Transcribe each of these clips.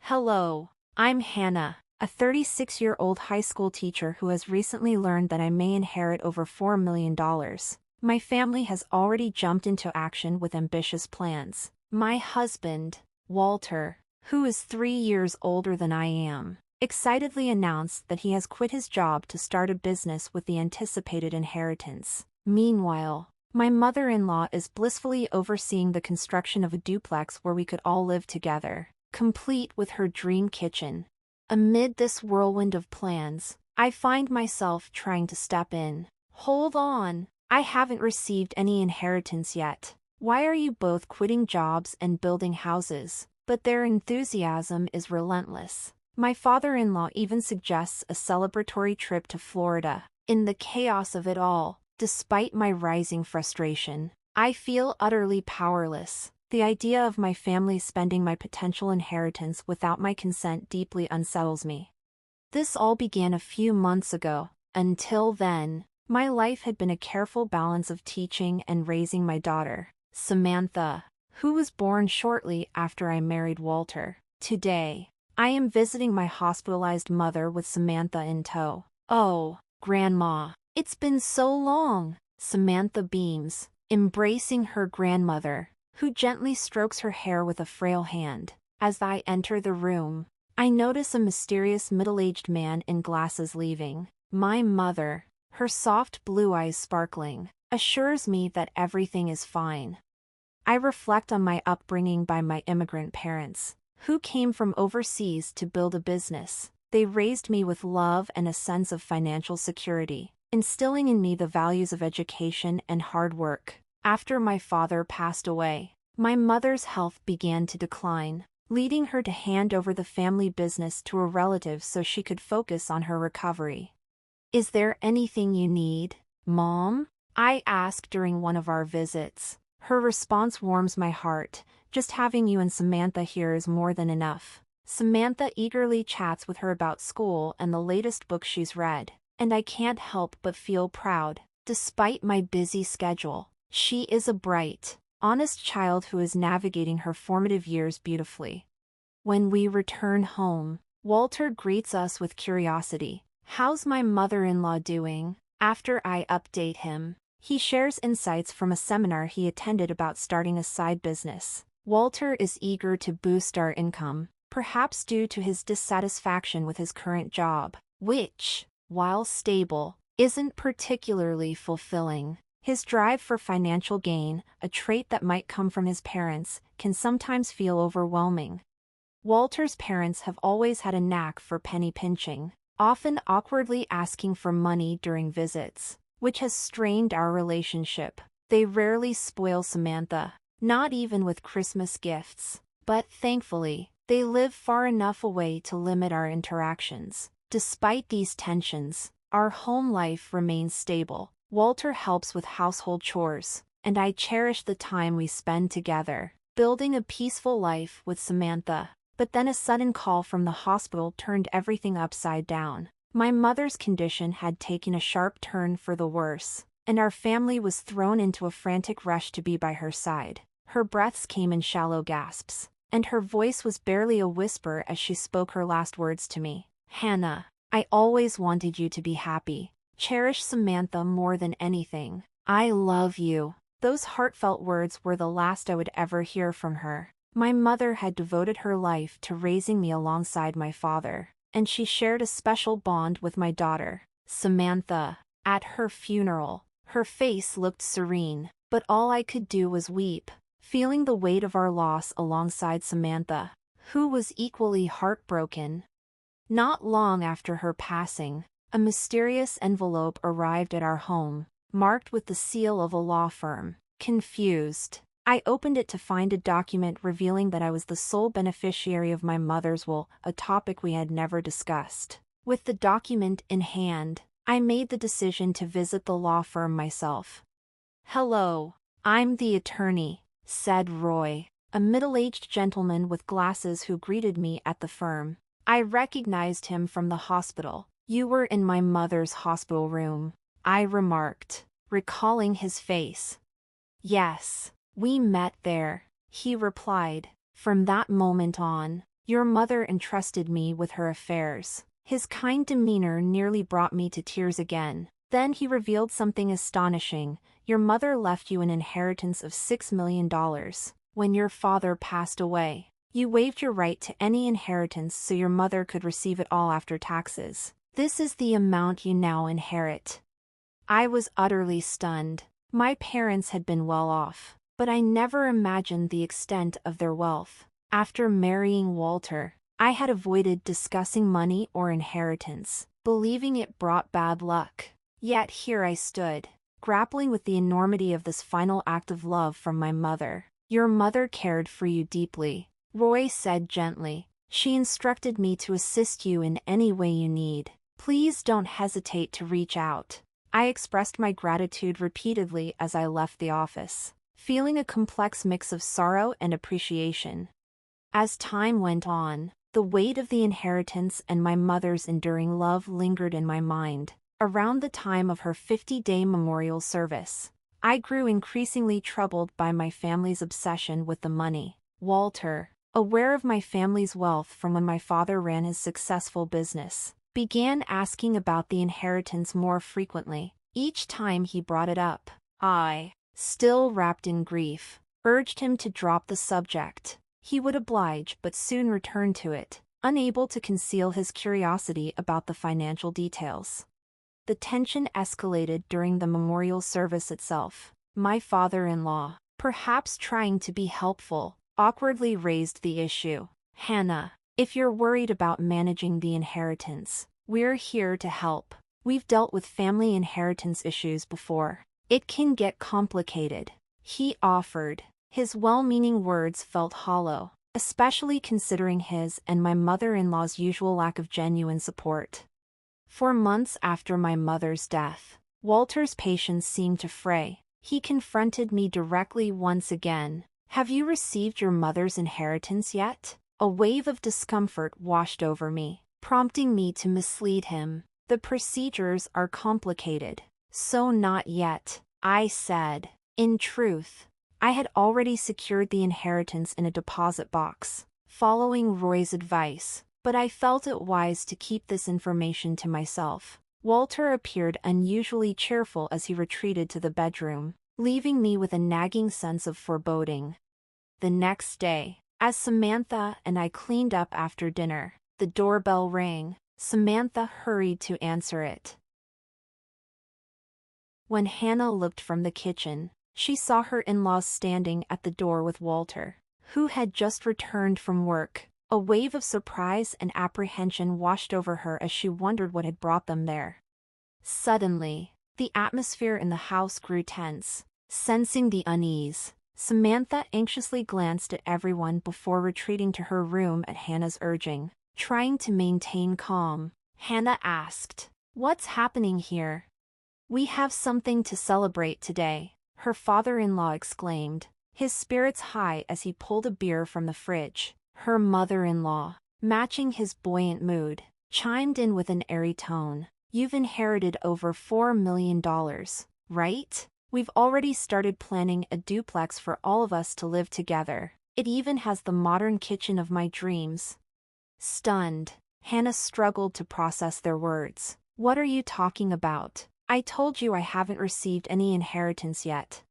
Hello, I'm Hannah, a 36-year-old high school teacher who has recently learned that I may inherit over $4 million. My family has already jumped into action with ambitious plans. My husband, Walter, who is 3 years older than I am, excitedly announced that he has quit his job to start a business with the anticipated inheritance. Meanwhile, my mother-in-law is blissfully overseeing the construction of a duplex where we could all live together, complete with her dream kitchen. Amid this whirlwind of plans, I find myself trying to step in. Hold on, I haven't received any inheritance yet. Why are you both quitting jobs and building houses? But their enthusiasm is relentless. My father-in-law even suggests a celebratory trip to Florida. In the chaos of it all, despite my rising frustration, I feel utterly powerless. The idea of my family spending my potential inheritance without my consent deeply unsettles me. This all began a few months ago. Until then, my life had been a careful balance of teaching and raising my daughter, Samantha, who was born shortly after I married Walter. Today, I am visiting my hospitalized mother with Samantha in tow. "Oh, Grandma, it's been so long," Samantha beams, embracing her grandmother, who gently strokes her hair with a frail hand. As I enter the room, I notice a mysterious middle-aged man in glasses leaving. My mother, her soft blue eyes sparkling, assures me that everything is fine. I reflect on my upbringing by my immigrant parents, who came from overseas to build a business. They raised me with love and a sense of financial security, instilling in me the values of education and hard work. After my father passed away, my mother's health began to decline, leading her to hand over the family business to a relative so she could focus on her recovery. "Is there anything you need, Mom?" I ask during one of our visits. Her response warms my heart. "Just having you and Samantha here is more than enough." Samantha eagerly chats with her about school and the latest book she's read, and I can't help but feel proud. Despite my busy schedule, she is a bright, honest child who is navigating her formative years beautifully. When we return home, Walter greets us with curiosity. "How's my mother-in-law doing?" After I update him, he shares insights from a seminar he attended about starting a side business. Walter is eager to boost our income, perhaps due to his dissatisfaction with his current job, which, while stable, isn't particularly fulfilling. His drive for financial gain, a trait that might come from his parents, can sometimes feel overwhelming. Walter's parents have always had a knack for penny pinching, often awkwardly asking for money during visits, which has strained our relationship. They rarely spoil Samantha, not even with Christmas gifts, but thankfully, they live far enough away to limit our interactions. Despite these tensions, our home life remains stable. Walter helps with household chores, and I cherish the time we spend together, building a peaceful life with Samantha. But then a sudden call from the hospital turned everything upside down. My mother's condition had taken a sharp turn for the worse, and our family was thrown into a frantic rush to be by her side. Her breaths came in shallow gasps, and her voice was barely a whisper as she spoke her last words to me. "Hannah, I always wanted you to be happy. Cherish Samantha more than anything. I love you." Those heartfelt words were the last I would ever hear from her. My mother had devoted her life to raising me alongside my father, and she shared a special bond with my daughter, Samantha. At her funeral, her face looked serene, but all I could do was weep, feeling the weight of our loss alongside Samantha, who was equally heartbroken. Not long after her passing, a mysterious envelope arrived at our home, marked with the seal of a law firm. Confused, I opened it to find a document revealing that I was the sole beneficiary of my mother's will, a topic we had never discussed. With the document in hand, I made the decision to visit the law firm myself. "Hello, I'm the attorney," said Roy, a middle-aged gentleman with glasses who greeted me at the firm. I recognized him from the hospital. "You were in my mother's hospital room," I remarked, recalling his face. "Yes. We met there," he replied. From that moment on, Your mother entrusted me with her affairs. His kind demeanor nearly brought me to tears again. Then he revealed something astonishing. Your mother left you an inheritance of $6 million. When your father passed away, you waived your right to any inheritance so your mother could receive it all after taxes. This is the amount you now inherit. I was utterly stunned. My parents had been well off, but I never imagined the extent of their wealth. After marrying Walter, I had avoided discussing money or inheritance, believing it brought bad luck. Yet here I stood, grappling with the enormity of this final act of love from my mother. Your mother cared for you deeply, Roy said gently. She instructed me to assist you in any way you need. Please don't hesitate to reach out. I expressed my gratitude repeatedly as I left the office, feeling a complex mix of sorrow and appreciation. As time went on, the weight of the inheritance and my mother's enduring love lingered in my mind. Around the time of her 50-day memorial service, I grew increasingly troubled by my family's obsession with the money. Walter, aware of my family's wealth from when my father ran his successful business, began asking about the inheritance more frequently. Each time he brought it up, I, still wrapped in grief, urged him to drop the subject. He would oblige but soon return to it, unable to conceal his curiosity about the financial details. The tension escalated during the memorial service itself. My father-in-law, perhaps trying to be helpful, awkwardly raised the issue. Hannah, if you're worried about managing the inheritance, we're here to help. We've dealt with family inheritance issues before. It can get complicated, he offered. His well-meaning words felt hollow, especially considering his and my mother-in-law's usual lack of genuine support. For months after my mother's death, Walter's patience seemed to fray. He confronted me directly once again. Have you received your mother's inheritance yet? A wave of discomfort washed over me, prompting me to mislead him. The procedures are complicated. So not yet, I said. In truth, I had already secured the inheritance in a deposit box, following Roy's advice, but I felt it wise to keep this information to myself. Walter appeared unusually cheerful as he retreated to the bedroom, leaving me with a nagging sense of foreboding. The next day, as Samantha and I cleaned up after dinner, the doorbell rang. Samantha hurried to answer it. When Hannah looked from the kitchen, she saw her in-laws standing at the door with Walter, who had just returned from work. A wave of surprise and apprehension washed over her as she wondered what had brought them there. Suddenly, the atmosphere in the house grew tense. Sensing the unease, Samantha anxiously glanced at everyone before retreating to her room at Hannah's urging. Trying to maintain calm, Hannah asked, "What's happening here?" "We have something to celebrate today," her father-in-law exclaimed, his spirits high as he pulled a beer from the fridge. Her mother-in-law, matching his buoyant mood, chimed in with an airy tone. "You've inherited over $4 million, right? We've already started planning a duplex for all of us to live together. It even has the modern kitchen of my dreams." Stunned, Hannah struggled to process their words. "What are you talking about? I told you I haven't received any inheritance yet."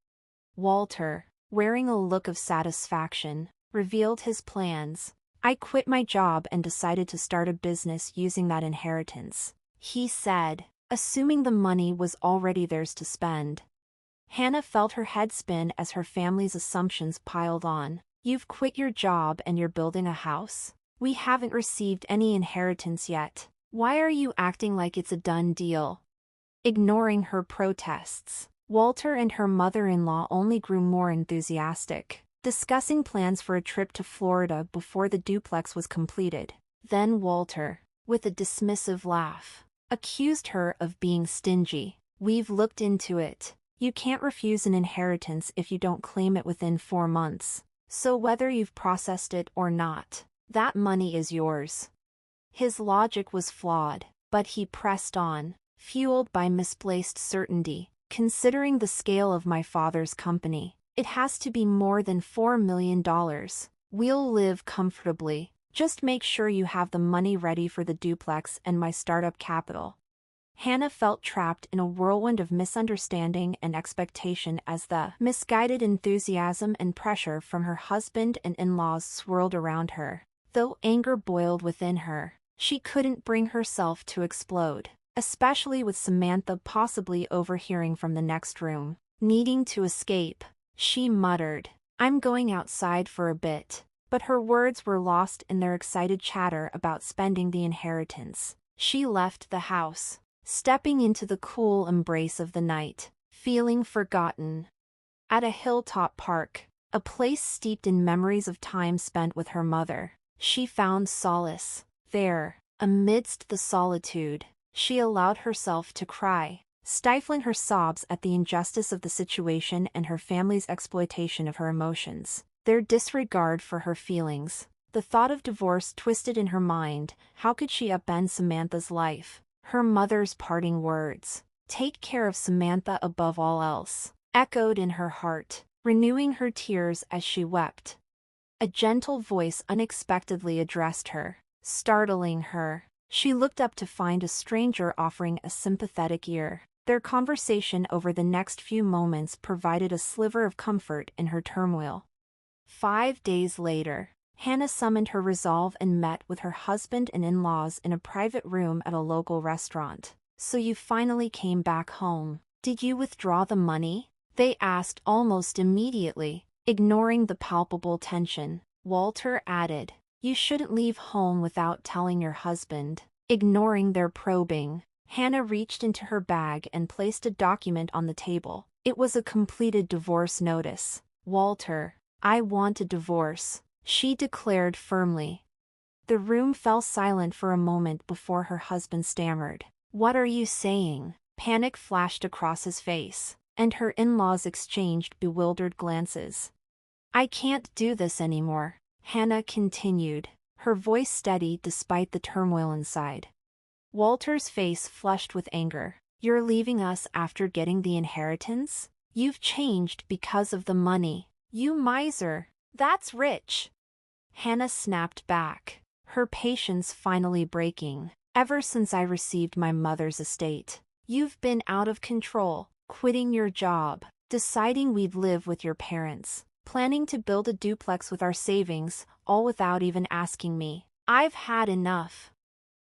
Walter, wearing a look of satisfaction, revealed his plans. "I quit my job and decided to start a business using that inheritance," he said, assuming the money was already theirs to spend. Hannah felt her head spin as her family's assumptions piled on. "You've quit your job and you're building a house? We haven't received any inheritance yet. Why are you acting like it's a done deal?" Ignoring her protests, Walter and her mother-in-law only grew more enthusiastic, discussing plans for a trip to Florida before the duplex was completed. Then Walter, with a dismissive laugh, accused her of being stingy. "We've looked into it. You can't refuse an inheritance if you don't claim it within 4 months. So whether you've processed it or not, that money is yours." His logic was flawed, but he pressed on, fueled by misplaced certainty. "Considering the scale of my father's company, it has to be more than $4 million. We'll live comfortably, Just make sure you have the money ready for the duplex and my startup capital. Hannah felt trapped in a whirlwind of misunderstanding and expectation as the misguided enthusiasm and pressure from her husband and in-laws swirled around her. Though anger boiled within her, she couldn't bring herself to explode, especially with Samantha possibly overhearing from the next room. Needing to escape, she muttered, "I'm going outside for a bit." But her words were lost in their excited chatter about spending the inheritance. She left the house, stepping into the cool embrace of the night, feeling forgotten. At a hilltop park, a place steeped in memories of time spent with her mother, she found solace. There, amidst the solitude, she allowed herself to cry, stifling her sobs at the injustice of the situation and her family's exploitation of her emotions, their disregard for her feelings. The thought of divorce twisted in her mind. How could she upend Samantha's life? Her mother's parting words, "Take care of Samantha above all else," echoed in her heart, renewing her tears as she wept. A gentle voice unexpectedly addressed her, startling her. She looked up to find a stranger offering a sympathetic ear. Their conversation over the next few moments provided a sliver of comfort in her turmoil. 5 days later, Hannah summoned her resolve and met with her husband and in-laws in a private room at a local restaurant. "So you finally came back home. Did you withdraw the money?" they asked almost immediately. Ignoring the palpable tension, Walter added, "You shouldn't leave home without telling your husband." Ignoring their probing, Hannah reached into her bag and placed a document on the table. It was a completed divorce notice. "Walter, I want a divorce," she declared firmly. The room fell silent for a moment before her husband stammered, "What are you saying?" Panic flashed across his face, and her in-laws exchanged bewildered glances. "I can't do this anymore," Hannah continued, her voice steady despite the turmoil inside. Walter's face flushed with anger. "You're leaving us after getting the inheritance? You've changed because of the money. You miser. That's rich." Hannah snapped back, her patience finally breaking. "Ever since I received my mother's estate, you've been out of control, quitting your job, deciding we'd live with your parents, planning to build a duplex with our savings, all without even asking me. I've had enough."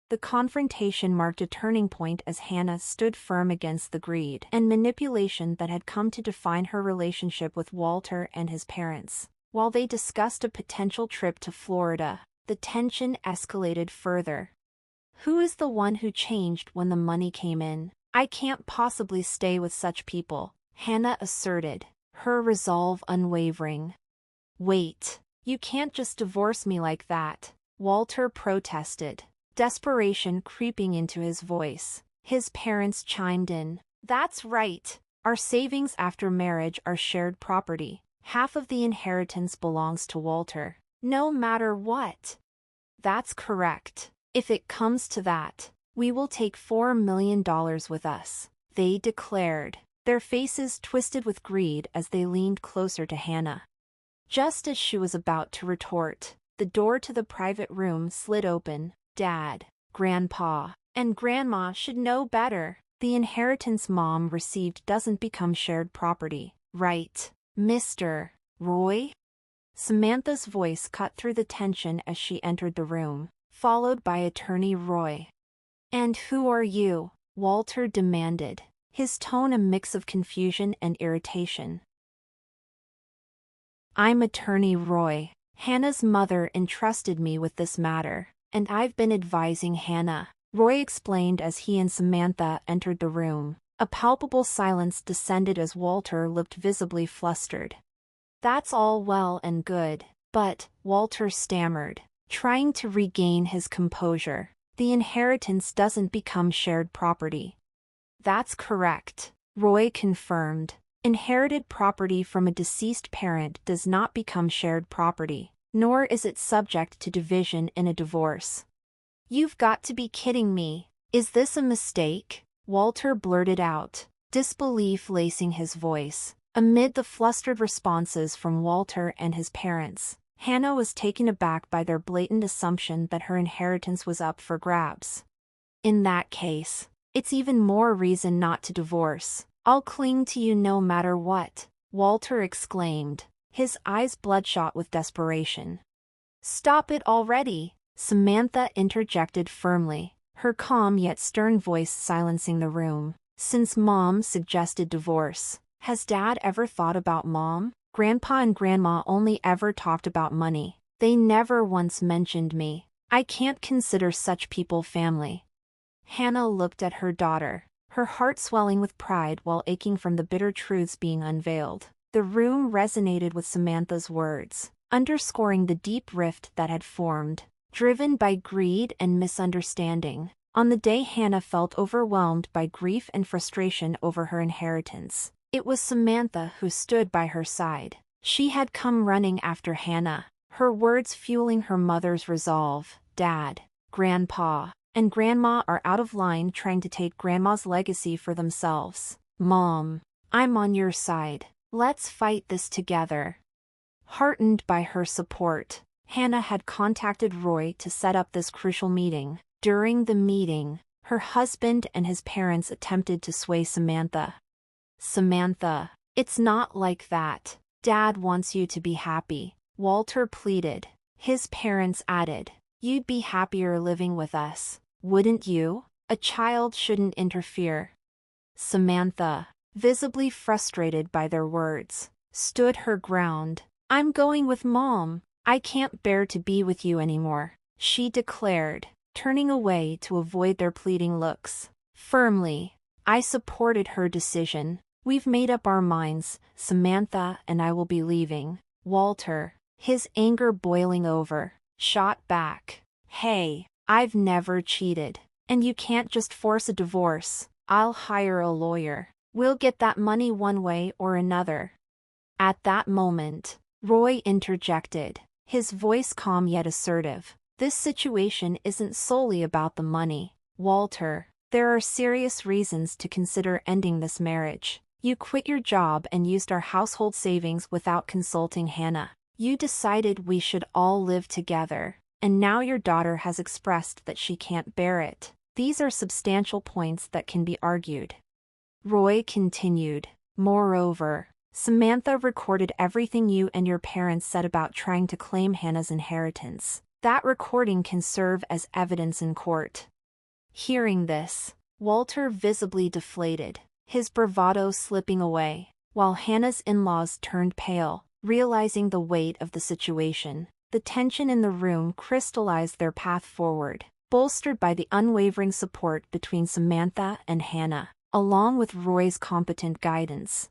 The confrontation marked a turning point as Hannah stood firm against the greed and manipulation that had come to define her relationship with Walter and his parents. While they discussed a potential trip to Florida, the tension escalated further. "Who is the one who changed when the money came in? I can't possibly stay with such people," Hannah asserted, her resolve unwavering. "Wait, you can't just divorce me like that," Walter protested, desperation creeping into his voice. His parents chimed in. "That's right. Our savings after marriage are shared property. Half of the inheritance belongs to Walter, no matter what." "That's correct. If it comes to that, we will take $4 million with us," they declared, their faces twisted with greed as they leaned closer to Hannah. Just as she was about to retort, the door to the private room slid open. "Dad, Grandpa, and Grandma should know better. The inheritance Mom received doesn't become shared property, right, Mr. Roy?" Samantha's voice cut through the tension as she entered the room, followed by Attorney Roy. "And who are you?" Walter demanded, his tone a mix of confusion and irritation. "I'm Attorney Roy. Hannah's mother entrusted me with this matter, and I've been advising Hannah," Roy explained as he and Samantha entered the room. A palpable silence descended as Walter looked visibly flustered. "That's all well and good, but," Walter stammered, trying to regain his composure, "the inheritance doesn't become shared property." "That's correct," Roy confirmed. "Inherited property from a deceased parent does not become shared property, nor is it subject to division in a divorce." "You've got to be kidding me. Is this a mistake?" Walter blurted out, disbelief lacing his voice. Amid the flustered responses from Walter and his parents, Hannah was taken aback by their blatant assumption that her inheritance was up for grabs. In that case, it's even more reason not to divorce. I'll cling to you no matter what, Walter exclaimed, his eyes bloodshot with desperation. Stop it already, Samantha interjected firmly, her calm yet stern voice silencing the room. Since Mom suggested divorce, has Dad ever thought about Mom? Grandpa and Grandma only ever talked about money. They never once mentioned me. I can't consider such people family. Hannah looked at her daughter, her heart swelling with pride while aching from the bitter truths being unveiled. The room resonated with Samantha's words, underscoring the deep rift that had formed, driven by greed and misunderstanding. On the day Hannah felt overwhelmed by grief and frustration over her inheritance, it was Samantha who stood by her side. She had come running after Hannah, her words fueling her mother's resolve. Dad, Grandpa, and Grandma are out of line trying to take Grandma's legacy for themselves. Mom, I'm on your side. Let's fight this together. Heartened by her support, Hannah had contacted Roy to set up this crucial meeting. During the meeting, her husband and his parents attempted to sway Samantha. Samantha, it's not like that. Dad wants you to be happy, Walter pleaded. His parents added, you'd be happier living with us, wouldn't you? A child shouldn't interfere. Samantha, visibly frustrated by their words, stood her ground. I'm going with Mom. I can't bear to be with you anymore, she declared, turning away to avoid their pleading looks. Firmly, I supported her decision. We've made up our minds, Samantha and I will be leaving. Walter, his anger boiling over, shot back. Hey, I've never cheated. And you can't just force a divorce. I'll hire a lawyer. We'll get that money one way or another. At that moment, Roy interjected, his voice calm yet assertive. This situation isn't solely about the money, Walter. There are serious reasons to consider ending this marriage. You quit your job and used our household savings without consulting Hannah. You decided we should all live together, and now your daughter has expressed that she can't bear it. These are substantial points that can be argued. Roy continued, moreover, Samantha recorded everything you and your parents said about trying to claim Hannah's inheritance. That recording can serve as evidence in court. Hearing this, Walter visibly deflated, his bravado slipping away, while Hannah's in-laws turned pale, realizing the weight of the situation. The tension in the room crystallized their path forward, bolstered by the unwavering support between Samantha and Hannah, along with Roy's competent guidance.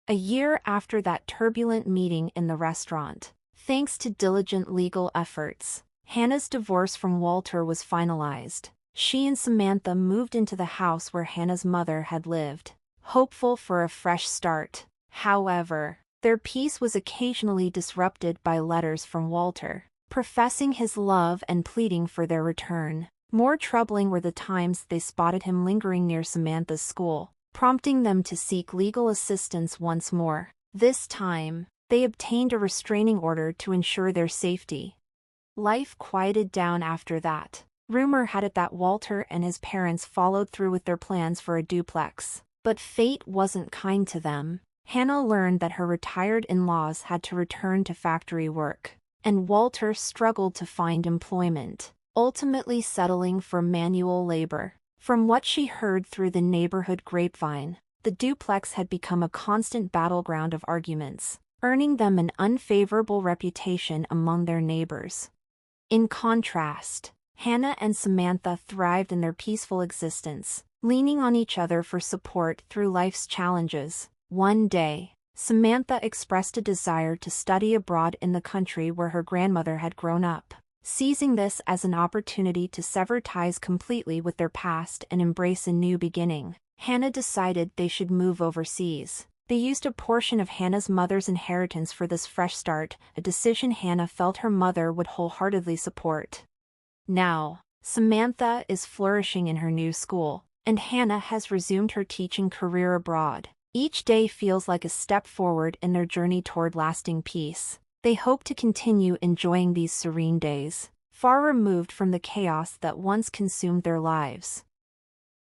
A year after that turbulent meeting in the restaurant, thanks to diligent legal efforts, Hannah's divorce from Walter was finalized. She and Samantha moved into the house where Hannah's mother had lived, hopeful for a fresh start. However, their peace was occasionally disrupted by letters from Walter, professing his love and pleading for their return. More troubling were the times they spotted him lingering near Samantha's school, prompting them to seek legal assistance once more. This time, they obtained a restraining order to ensure their safety. Life quieted down after that. Rumor had it that Walter and his parents followed through with their plans for a duplex, but fate wasn't kind to them. Hannah learned that her retired in-laws had to return to factory work, and Walter struggled to find employment, ultimately settling for manual labor. From what she heard through the neighborhood grapevine, the duplex had become a constant battleground of arguments, earning them an unfavorable reputation among their neighbors. In contrast, Hannah and Samantha thrived in their peaceful existence, leaning on each other for support through life's challenges. One day, Samantha expressed a desire to study abroad in the country where her grandmother had grown up. Seizing this as an opportunity to sever ties completely with their past and embrace a new beginning, Hannah decided they should move overseas. They used a portion of Hannah's mother's inheritance for this fresh start, a decision Hannah felt her mother would wholeheartedly support. Now, Samantha is flourishing in her new school, and Hannah has resumed her teaching career abroad. Each day feels like a step forward in their journey toward lasting peace. They hope to continue enjoying these serene days, far removed from the chaos that once consumed their lives.